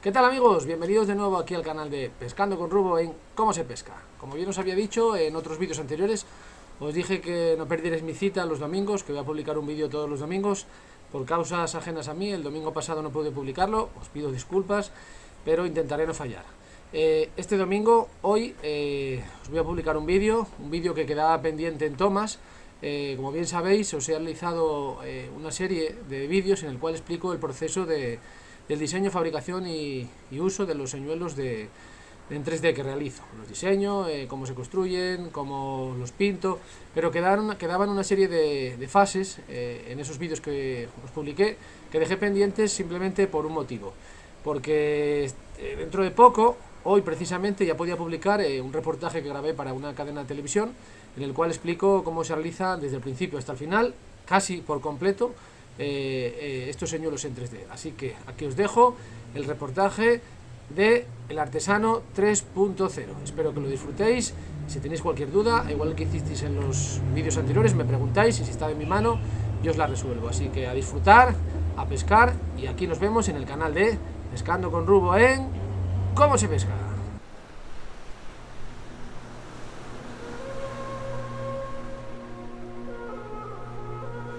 ¿Qué tal, amigos? Bienvenidos de nuevo aquí al canal de Pescando con Rubo en Cómo se pesca. Como bien os había dicho en otros vídeos anteriores, os dije que no perdierais mi cita los domingos, que voy a publicar un vídeo todos los domingos. Por causas ajenas a mí, el domingo pasado no pude publicarlo, os pido disculpas, pero intentaré no fallar. Este domingo, hoy, os voy a publicar un vídeo que quedaba pendiente en tomas. Como bien sabéis, os he realizado una serie de vídeos en el cual explico el proceso del diseño, fabricación y uso de los señuelos en 3D que realizo. Los diseño, cómo se construyen, cómo los pinto, pero quedaban una serie de fases en esos vídeos que os publiqué, que dejé pendientes simplemente por un motivo. Porque dentro de poco, hoy precisamente, ya podía publicar un reportaje que grabé para una cadena de televisión, en el cual explico cómo se realiza desde el principio hasta el final, casi por completo, estos señuelos en 3D. Así que aquí os dejo el reportaje de El Artesano 3.0. Espero que lo disfrutéis. Si tenéis cualquier duda, igual que hicisteis en los vídeos anteriores, me preguntáis y si está en mi mano, yo os la resuelvo. Así que a disfrutar, a pescar, y aquí nos vemos en el canal de Pescando con Rubo en Cómo se pesca.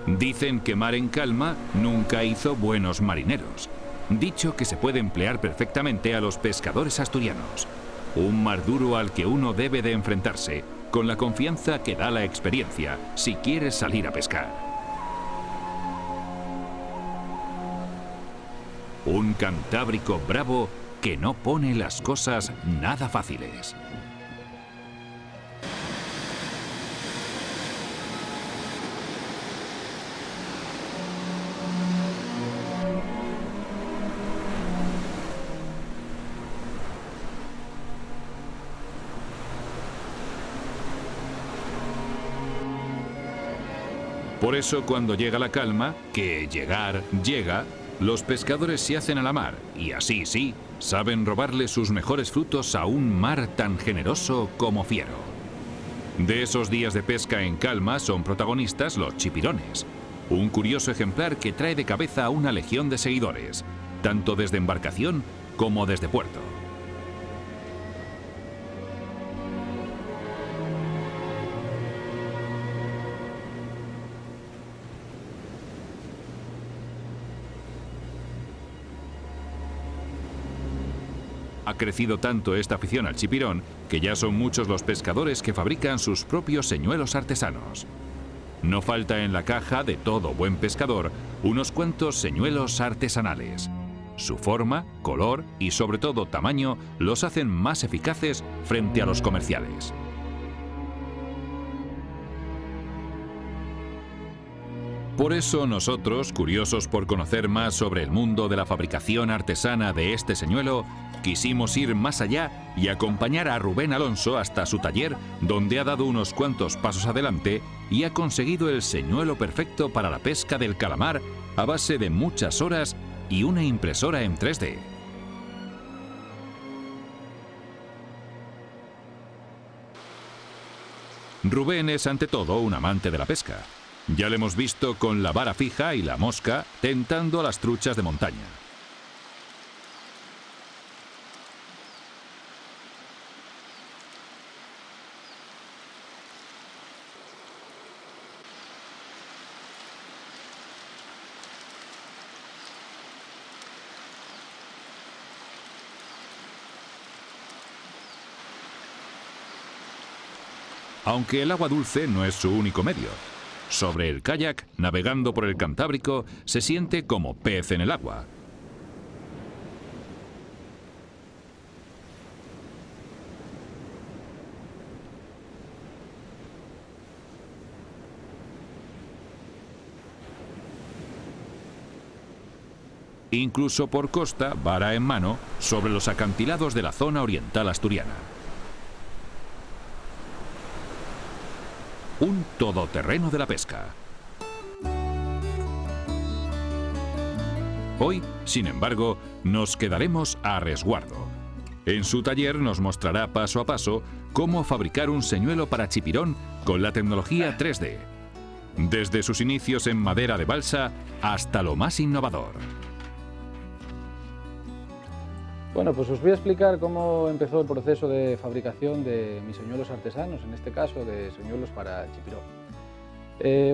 Dicen que mar en calma nunca hizo buenos marineros. Dicho que se puede emplear perfectamente a los pescadores asturianos. Un mar duro al que uno debe de enfrentarse, con la confianza que da la experiencia, si quieres salir a pescar. Un Cantábrico bravo que no pone las cosas nada fáciles. Por eso cuando llega la calma, que llegar llega, los pescadores se hacen a la mar y así sí, saben robarle sus mejores frutos a un mar tan generoso como fiero. De esos días de pesca en calma son protagonistas los chipirones, un curioso ejemplar que trae de cabeza a una legión de seguidores, tanto desde embarcación como desde puerto. Ha crecido tanto esta afición al chipirón que ya son muchos los pescadores que fabrican sus propios señuelos artesanos. No falta en la caja de todo buen pescador unos cuantos señuelos artesanales. Su forma, color y sobre todo tamaño los hacen más eficaces frente a los comerciales. Por eso nosotros, curiosos por conocer más sobre el mundo de la fabricación artesana de este señuelo, quisimos ir más allá y acompañar a Rubén Alonso hasta su taller, donde ha dado unos cuantos pasos adelante y ha conseguido el señuelo perfecto para la pesca del calamar a base de muchas horas y una impresora en 3D. Rubén es ante todo un amante de la pesca. Ya lo hemos visto con la vara fija y la mosca tentando a las truchas de montaña. Aunque el agua dulce no es su único medio. Sobre el kayak, navegando por el Cantábrico, se siente como pez en el agua. Incluso por costa, vara en mano, sobre los acantilados de la zona oriental asturiana. Un todoterreno de la pesca. Hoy, sin embargo, nos quedaremos a resguardo. En su taller nos mostrará paso a paso cómo fabricar un señuelo para chipirón con la tecnología 3D, desde sus inicios en madera de balsa hasta lo más innovador. Bueno, pues os voy a explicar cómo empezó el proceso de fabricación de mis señuelos artesanos, en este caso de señuelos para chipirón.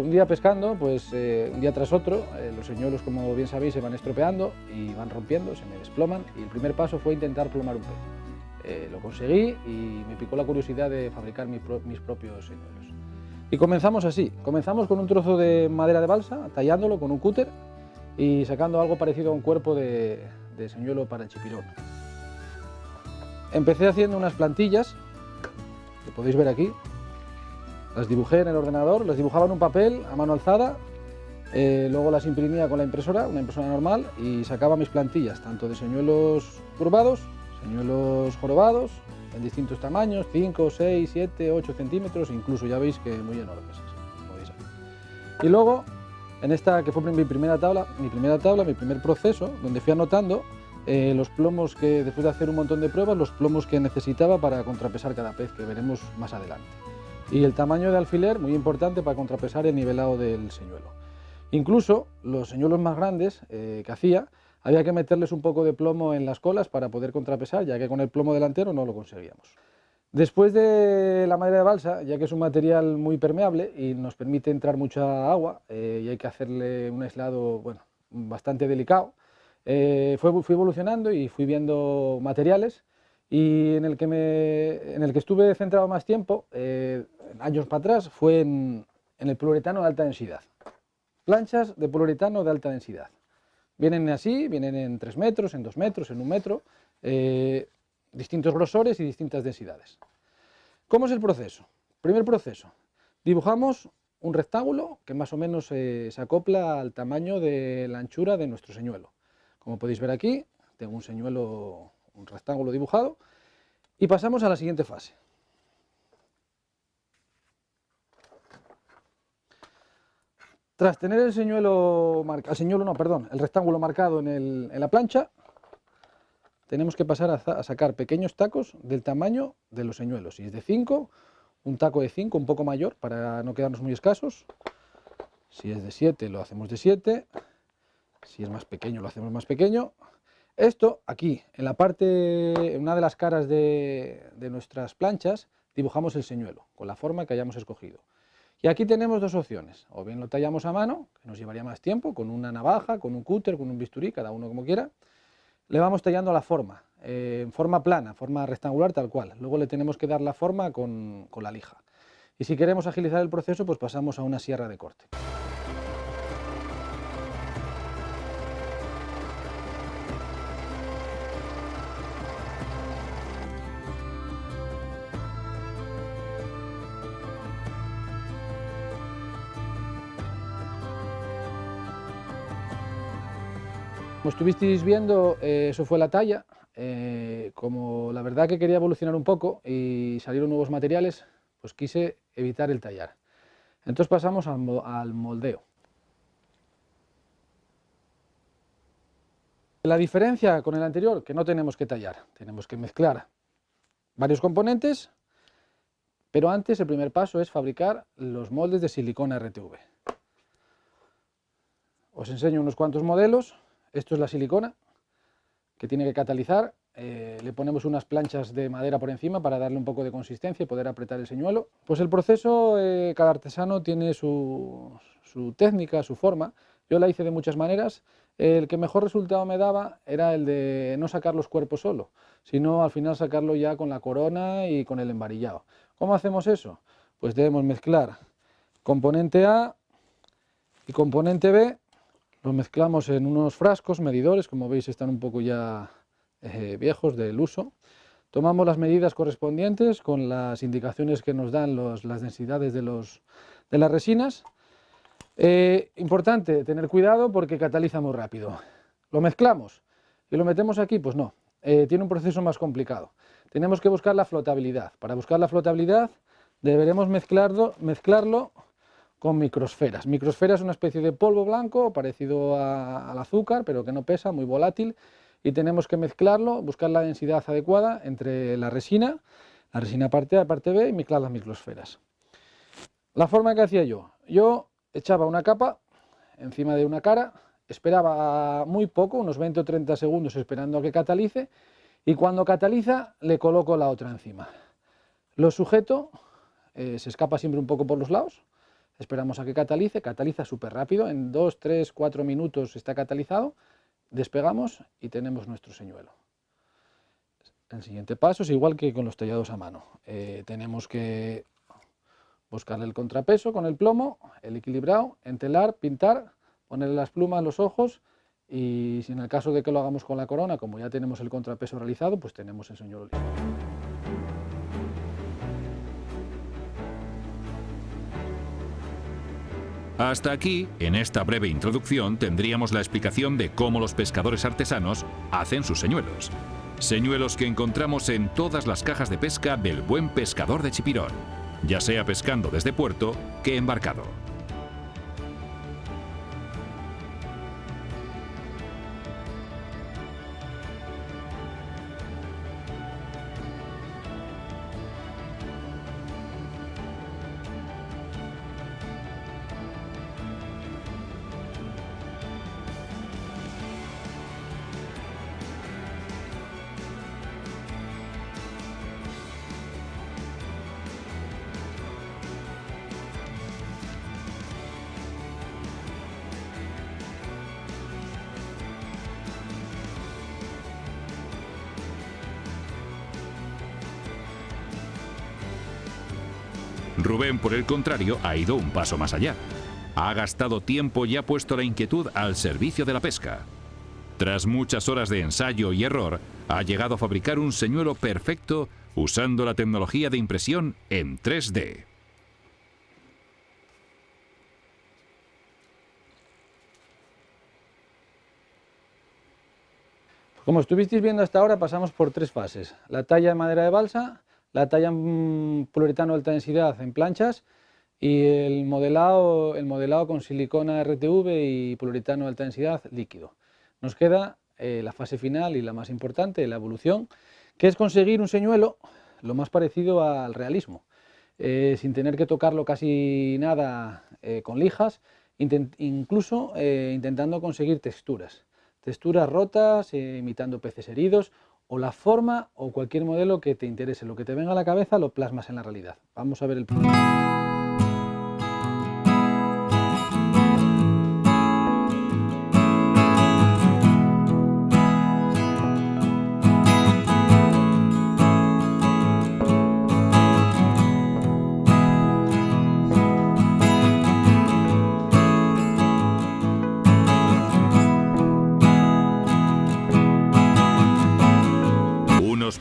Un día pescando, pues un día tras otro, los señuelos, como bien sabéis, se van estropeando y van rompiendo, se me desploman, y el primer paso fue intentar plomar un pez. Lo conseguí y me picó la curiosidad de fabricar mis propios señuelos. Y comenzamos así, comenzamos con un trozo de madera de balsa, tallándolo con un cúter y sacando algo parecido a un cuerpo de señuelo para el chipirón. Empecé haciendo unas plantillas, que podéis ver aquí, las dibujé en el ordenador, las dibujaba en un papel a mano alzada, luego las imprimía con la impresora, una impresora normal, y sacaba mis plantillas, tanto de señuelos curvados, señuelos jorobados, en distintos tamaños, 5, 6, 7, 8 centímetros, incluso ya veis que muy enormes, como veis aquí. Y luego, en esta que fue mi primer proceso, donde fui anotando los plomos que, después de hacer un montón de pruebas, los plomos que necesitaba para contrapesar cada pez, que veremos más adelante. Y el tamaño de alfiler, muy importante para contrapesar el nivelado del señuelo. Incluso los señuelos más grandes que hacía, había que meterles un poco de plomo en las colas para poder contrapesar, ya que con el plomo delantero no lo conseguíamos. Después de la madera de balsa, ya que es un material muy permeable y nos permite entrar mucha agua y hay que hacerle un aislado bastante delicado, fui evolucionando y fui viendo materiales, y en el que estuve centrado más tiempo, años para atrás, fue en el poliuretano de alta densidad. Planchas de poliuretano de alta densidad. Vienen así, vienen en 3 metros, en 2 metros, en 1 metro, distintos grosores y distintas densidades. ¿Cómo es el proceso? Primer proceso, dibujamos un rectángulo que más o menos se acopla al tamaño de la anchura de nuestro señuelo. Como podéis ver aquí, tengo un señuelo, un rectángulo dibujado, y pasamos a la siguiente fase. Tras tener el rectángulo marcado en la plancha, tenemos que pasar a sacar pequeños tacos del tamaño de los señuelos. Si es de 5, un taco de 5, un poco mayor, para no quedarnos muy escasos. Si es de 7, lo hacemos de 7. Si es más pequeño, lo hacemos más pequeño. Esto, aquí, en una de las caras de nuestras planchas, dibujamos el señuelo, con la forma que hayamos escogido. Y aquí tenemos dos opciones: o bien lo tallamos a mano, que nos llevaría más tiempo, con una navaja, con un cúter, con un bisturí, cada uno como quiera. Le vamos tallando la forma, en forma plana, forma rectangular tal cual. Luego le tenemos que dar la forma con la lija. Y si queremos agilizar el proceso, pues pasamos a una sierra de corte. Como estuvisteis viendo, eso fue la talla. Como la verdad que quería evolucionar un poco y salieron nuevos materiales, pues quise evitar el tallar. Entonces pasamos al moldeo. La diferencia con el anterior, que no tenemos que tallar, tenemos que mezclar varios componentes, pero antes el primer paso es fabricar los moldes de silicona RTV. Os enseño unos cuantos modelos. Esto es la silicona, que tiene que catalizar. Le ponemos unas planchas de madera por encima para darle un poco de consistencia y poder apretar el señuelo. Pues el proceso, cada artesano tiene su técnica, su forma. Yo la hice de muchas maneras. El que mejor resultado me daba era el de no sacar los cuerpos solo, sino al final sacarlo ya con la corona y con el embarillado. ¿Cómo hacemos eso? Pues debemos mezclar componente A y componente B. Lo mezclamos en unos frascos medidores, como veis están un poco ya viejos del uso. Tomamos las medidas correspondientes con las indicaciones que nos dan las densidades de las resinas. Importante tener cuidado porque cataliza muy rápido. ¿Lo mezclamos y lo metemos aquí? Pues no, tiene un proceso más complicado. Tenemos que buscar la flotabilidad. Para buscar la flotabilidad deberemos mezclarlo con microsferas. Microsfera es una especie de polvo blanco parecido al azúcar, pero que no pesa, muy volátil, y tenemos que mezclarlo, buscar la densidad adecuada entre la resina parte A y parte B, y mezclar las microsferas. La forma que hacía yo echaba una capa encima de una cara, esperaba muy poco, unos 20 o 30 segundos esperando a que catalice, y cuando cataliza le coloco la otra encima. Lo sujeto, se escapa siempre un poco por los lados, esperamos a que cataliza súper rápido, en 2, 3, 4 minutos está catalizado, despegamos y tenemos nuestro señuelo. El siguiente paso es igual que con los tallados a mano, tenemos que buscarle el contrapeso con el plomo, el equilibrado, entelar, pintar, ponerle las plumas, los ojos, y si en el caso de que lo hagamos con la corona, como ya tenemos el contrapeso realizado, pues tenemos el señuelo listo. Hasta aquí, en esta breve introducción, tendríamos la explicación de cómo los pescadores artesanos hacen sus señuelos. Señuelos que encontramos en todas las cajas de pesca del Buen Pescador de Chipirón, ya sea pescando desde puerto que embarcado. Rubén, por el contrario, ha ido un paso más allá. Ha gastado tiempo y ha puesto la inquietud al servicio de la pesca. Tras muchas horas de ensayo y error, ha llegado a fabricar un señuelo perfecto usando la tecnología de impresión en 3D. Como estuvisteis viendo hasta ahora, pasamos por 3 fases: la talla en madera de balsa, la talla en poliuretano de alta densidad en planchas y el modelado con silicona RTV y poliuretano de alta densidad líquido. Nos queda la fase final y la más importante, la evolución, que es conseguir un señuelo lo más parecido al realismo, sin tener que tocarlo casi nada con lijas, incluso intentando conseguir texturas rotas, imitando peces heridos, o la forma o cualquier modelo que te interese. Lo que te venga a la cabeza lo plasmas en la realidad. Vamos a ver el primero.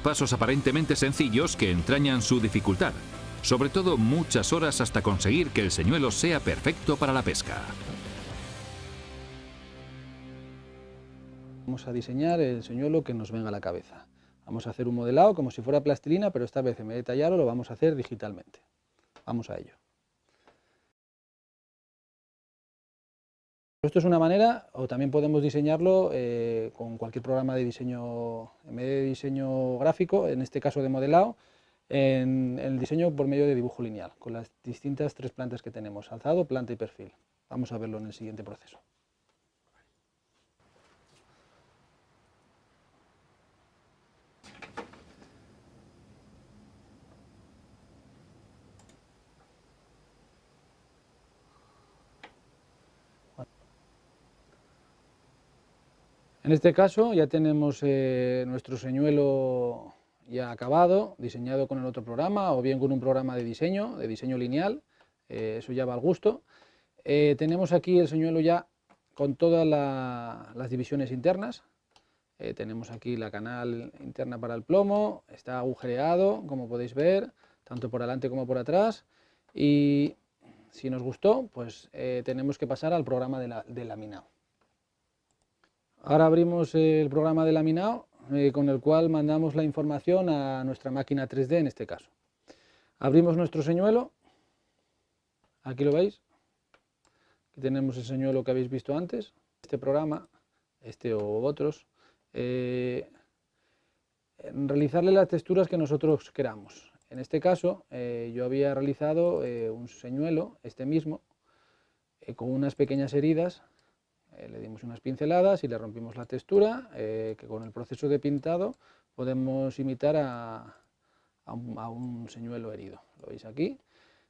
Pasos aparentemente sencillos que entrañan su dificultad, sobre todo muchas horas hasta conseguir que el señuelo sea perfecto para la pesca. Vamos a diseñar el señuelo que nos venga a la cabeza. Vamos a hacer un modelado como si fuera plastilina, pero esta vez en vez de tallarlo lo vamos a hacer digitalmente. Vamos a ello. Esto es una manera, o también podemos diseñarlo con cualquier programa de diseño, en vez de diseño gráfico, en este caso de modelado, en el diseño por medio de dibujo lineal, con las distintas 3 plantas que tenemos: alzado, planta y perfil. Vamos a verlo en el siguiente proceso. En este caso ya tenemos nuestro señuelo ya acabado, diseñado con el otro programa o bien con un programa de diseño lineal, eso ya va al gusto. Tenemos aquí el señuelo ya con todas las divisiones internas. Tenemos aquí la canal interna para el plomo, está agujereado, como podéis ver, tanto por delante como por atrás, y si nos gustó, pues tenemos que pasar al programa de laminado. Ahora abrimos el programa de laminado con el cual mandamos la información a nuestra máquina 3D en este caso. Abrimos nuestro señuelo, aquí lo veis, aquí tenemos el señuelo que habéis visto antes. Este programa, este o otros, realizarle las texturas que nosotros queramos. En este caso yo había realizado un señuelo, este mismo, con unas pequeñas heridas le dimos unas pinceladas y le rompimos la textura, que con el proceso de pintado podemos imitar a un señuelo herido. Lo veis aquí.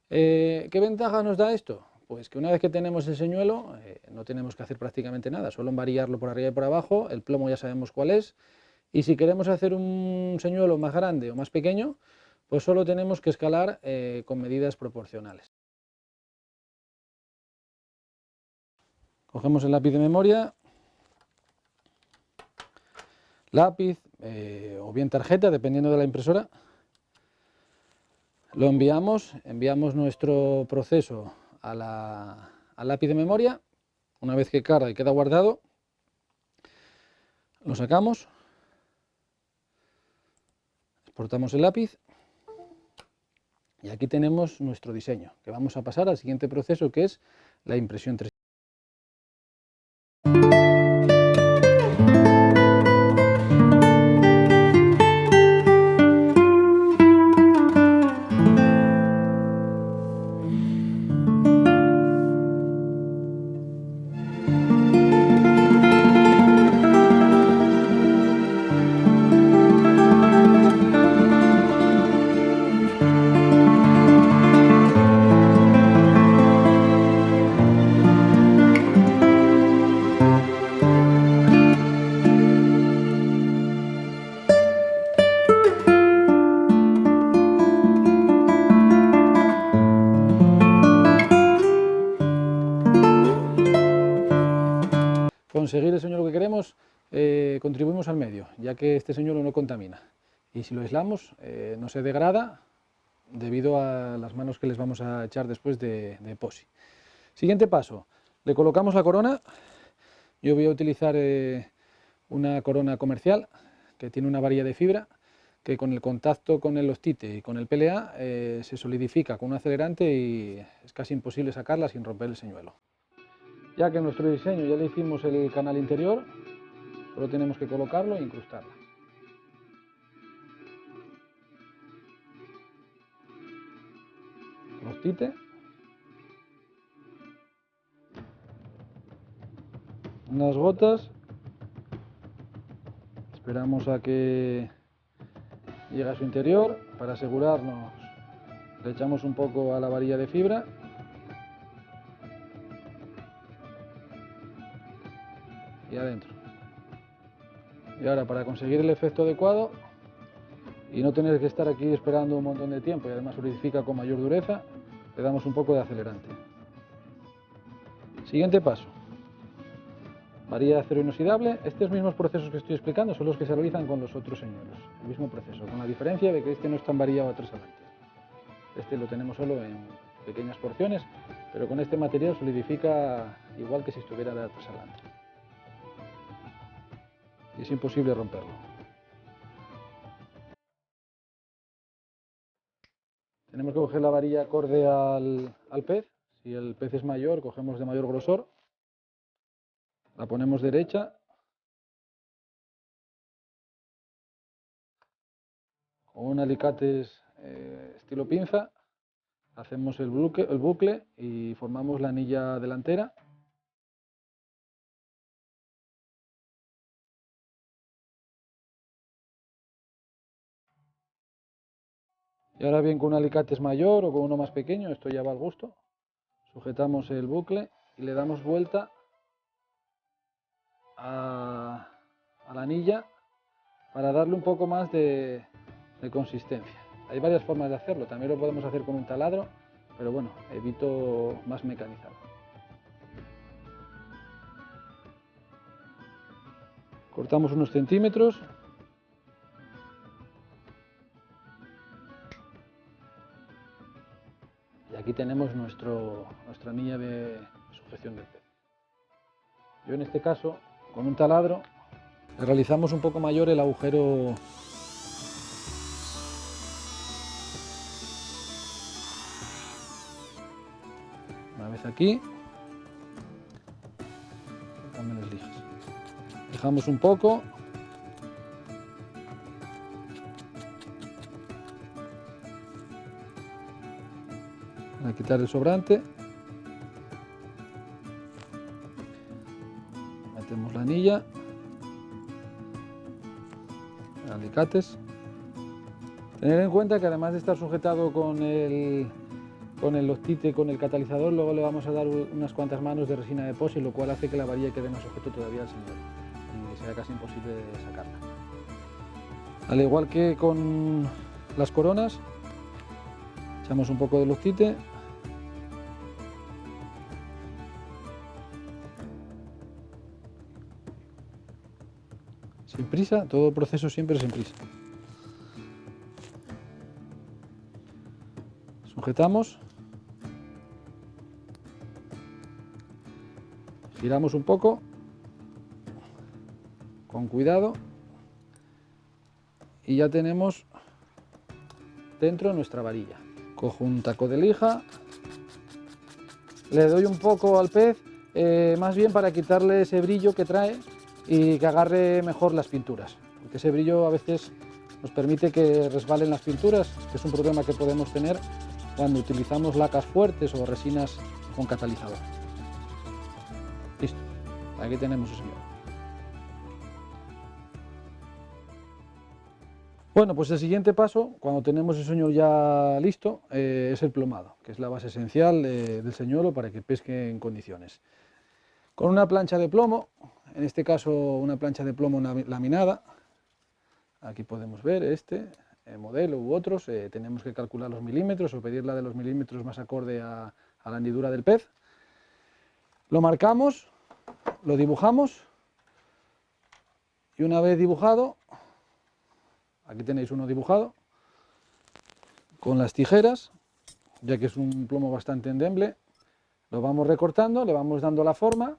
¿Qué ventaja nos da esto? Pues que una vez que tenemos el señuelo no tenemos que hacer prácticamente nada, solo variarlo por arriba y por abajo, el plomo ya sabemos cuál es, y si queremos hacer un señuelo más grande o más pequeño, pues solo tenemos que escalar con medidas proporcionales. Cogemos el lápiz de memoria, lápiz o bien tarjeta, dependiendo de la impresora, lo enviamos nuestro proceso al lápiz de memoria. Una vez que carga y queda guardado, lo sacamos, exportamos el lápiz y aquí tenemos nuestro diseño, que vamos a pasar al siguiente proceso, que es la impresión 3D. Conseguir el señuelo que queremos, contribuimos al medio, ya que este señuelo no contamina. Y si lo aislamos, no se degrada debido a las manos que les vamos a echar después de epoxi. Siguiente paso, le colocamos la corona. Yo voy a utilizar una corona comercial que tiene una varilla de fibra que con el contacto con el ostite y con el PLA se solidifica con un acelerante y es casi imposible sacarla sin romper el señuelo. Ya que en nuestro diseño ya le hicimos el canal interior, solo tenemos que colocarlo e incrustarla. Ostite. Unas gotas. Esperamos a que llegue a su interior. Para asegurarnos, le echamos un poco a la varilla de fibra. Y adentro. Y ahora, para conseguir el efecto adecuado y no tener que estar aquí esperando un montón de tiempo y además solidifica con mayor dureza, le damos un poco de acelerante. Siguiente paso. Varilla de acero inoxidable. Estos mismos procesos que estoy explicando son los que se realizan con los otros señuelos. El mismo proceso, con la diferencia de que este no es tan varillado a tres adelante. Este lo tenemos solo en pequeñas porciones, pero con este material solidifica igual que si estuviera de atrás adelante. Y es imposible romperlo. Tenemos que coger la varilla acorde al pez. Si el pez es mayor, cogemos de mayor grosor. La ponemos derecha. Con un alicates estilo pinza, hacemos el bucle y formamos la anilla delantera. Y ahora bien, con un alicates mayor o con uno más pequeño, esto ya va al gusto, sujetamos el bucle y le damos vuelta a la anilla para darle un poco más de consistencia. Hay varias formas de hacerlo, también lo podemos hacer con un taladro, pero bueno, evito más mecanizado. Cortamos unos centímetros. Y aquí tenemos nuestra anilla de sujeción del pez. Yo en este caso, con un taladro, le realizamos un poco mayor el agujero. Una vez aquí, también las lijas. Dejamos un poco. Para quitar el sobrante. Ponemos la anilla, alicates. Tener en cuenta que además de estar sujetado con el loctite, con el catalizador, luego le vamos a dar unas cuantas manos de resina de epoxi, lo cual hace que la varilla quede más sujeto todavía al señuelo y sea casi imposible de sacarla. Al igual que con las coronas, echamos un poco de loctite. Sin prisa, todo el proceso siempre sin prisa. Sujetamos, giramos un poco, con cuidado, y ya tenemos dentro nuestra varilla. Cojo un taco de lija, le doy un poco al pez, más bien para quitarle ese brillo que trae y que agarre mejor las pinturas, porque ese brillo a veces nos permite que resbalen las pinturas, que es un problema que podemos tener cuando utilizamos lacas fuertes o resinas con catalizador. Listo, aquí tenemos el señuelo. Bueno, pues el siguiente paso, cuando tenemos el señuelo ya listo, es el plomado, que es la base esencial del señuelo para que pesque en condiciones. Con una plancha de plomo, en este caso una plancha de plomo laminada, aquí podemos ver este modelo u otros, tenemos que calcular los milímetros o pedir la de los milímetros más acorde a la hendidura del pez. Lo marcamos, lo dibujamos y una vez dibujado, aquí tenéis uno dibujado, con las tijeras, ya que es un plomo bastante endeble, lo vamos recortando, le vamos dando la forma.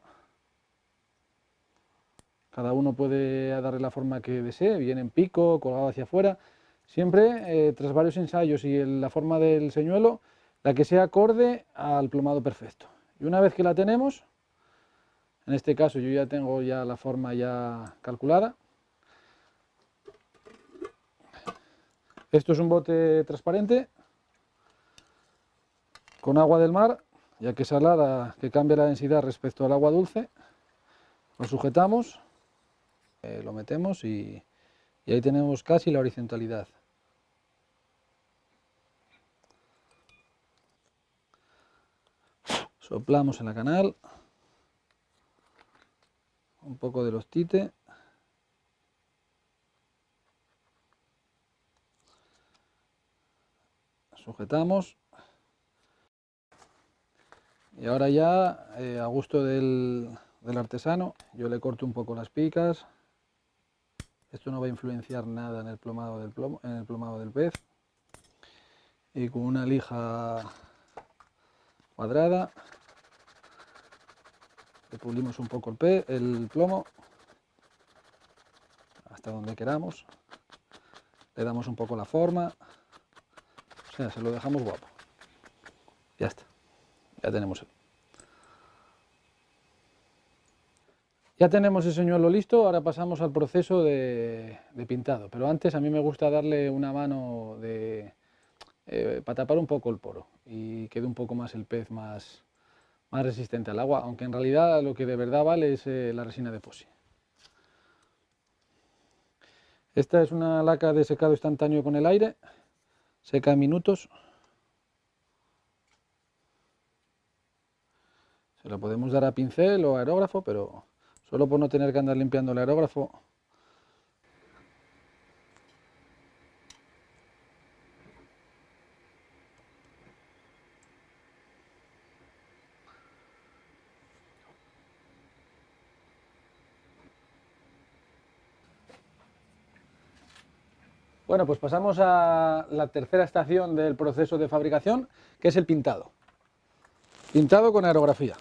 Cada uno puede darle la forma que desee, bien en pico, colgado hacia afuera. Siempre, tras varios ensayos y la forma del señuelo, la que sea acorde al plomado perfecto. Y una vez que la tenemos, en este caso yo ya tengo la forma ya calculada. Esto es un bote transparente con agua del mar, ya que es salada, que cambia la densidad respecto al agua dulce. Lo sujetamos, lo metemos y ahí tenemos casi la horizontalidad. Soplamos en la canal, un poco de loctite. Sujetamos. Y ahora ya, a gusto del artesano, yo le corto un poco las picas. Esto no va a influenciar nada en el plomado del pez. Y con una lija cuadrada le pulimos un poco el plomo hasta donde queramos. Le damos un poco la forma. O sea, se lo dejamos guapo. Ya está. Ya tenemos Ya tenemos el señuelo listo, ahora pasamos al proceso de pintado, pero antes a mí me gusta darle una mano para tapar un poco el poro y quede un poco más el pez más resistente al agua, aunque en realidad lo que de verdad vale es la resina de epoxi. Esta es una laca de secado instantáneo con el aire, seca en minutos. Se la podemos dar a pincel o aerógrafo, pero solo por no tener que andar limpiando el aerógrafo. Bueno, pues pasamos a la tercera estación del proceso de fabricación, que es el pintado. Pintado con aerografía.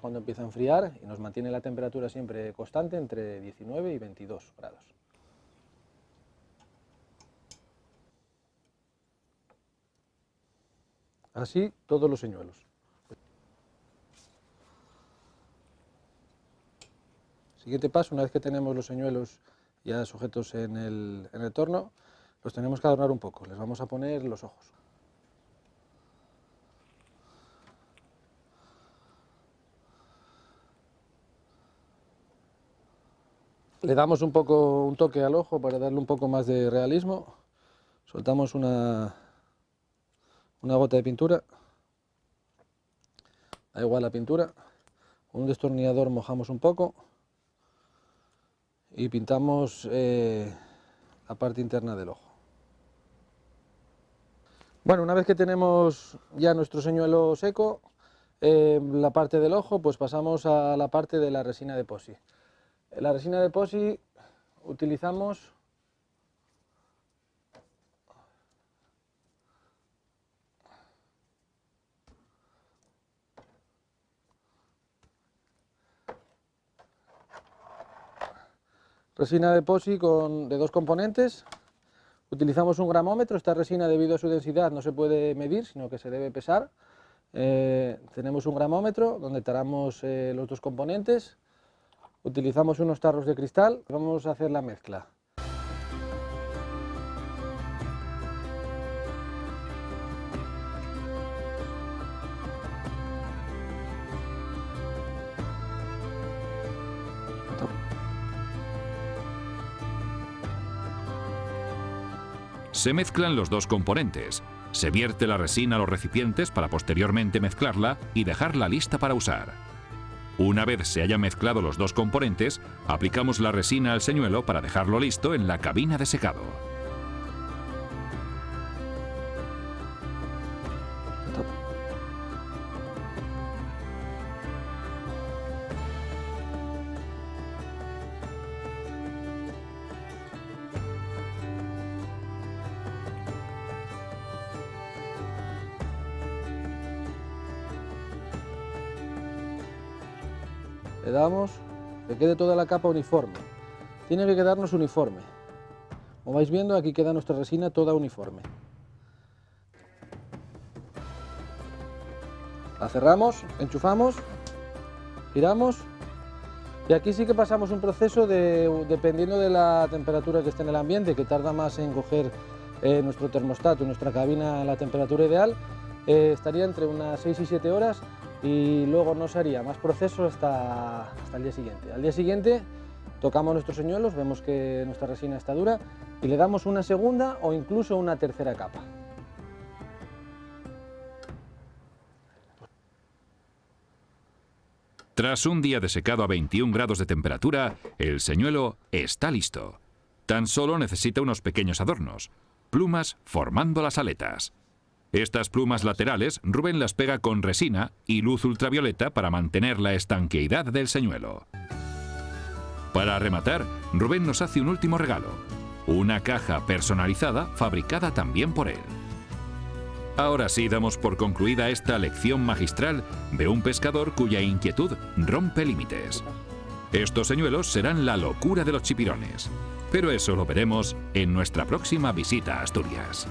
cuando empieza a enfriar y nos mantiene la temperatura siempre constante entre 19 y 22 grados. Así todos los señuelos. Siguiente paso, una vez que tenemos los señuelos ya sujetos en el torno, los tenemos que adornar un poco. Les vamos a poner los ojos. Le damos un toque al ojo para darle un poco más de realismo. Soltamos una gota de pintura. Da igual la pintura. Con un destornillador mojamos un poco y pintamos la parte interna del ojo. Bueno, una vez que tenemos ya nuestro señuelo seco, la parte del ojo, pues pasamos a la parte de la resina de epoxi. La resina de epoxi utilizamos resina de epoxi de dos componentes. Utilizamos un gramómetro. Esta resina, debido a su densidad, no se puede medir, sino que se debe pesar. Tenemos un gramómetro donde taramos los dos componentes. Utilizamos unos tarros de cristal. Vamos a hacer la mezcla. Se mezclan los dos componentes. Se vierte la resina a los recipientes para posteriormente mezclarla y dejarla lista para usar. Una vez se hayan mezclado los dos componentes, aplicamos la resina al señuelo para dejarlo listo en la cabina de secado. Le damos que quede toda la capa uniforme. Tiene que quedarnos uniforme. Como vais viendo, aquí queda nuestra resina toda uniforme. La cerramos, enchufamos, giramos y aquí sí que pasamos un proceso dependiendo de la temperatura que esté en el ambiente, que tarda más en coger nuestro termostato, nuestra cabina a la temperatura ideal, estaría entre unas 6 y 7 horas. Y luego no se haría más proceso hasta el día siguiente. Al día siguiente tocamos nuestros señuelos, vemos que nuestra resina está dura y le damos una segunda o incluso una tercera capa. Tras un día de secado a 21 grados de temperatura, el señuelo está listo. Tan solo necesita unos pequeños adornos, plumas formando las aletas. Estas plumas laterales Rubén las pega con resina y luz ultravioleta para mantener la estanqueidad del señuelo. Para rematar, Rubén nos hace un último regalo, una caja personalizada fabricada también por él. Ahora sí damos por concluida esta lección magistral de un pescador cuya inquietud rompe límites. Estos señuelos serán la locura de los chipirones, pero eso lo veremos en nuestra próxima visita a Asturias.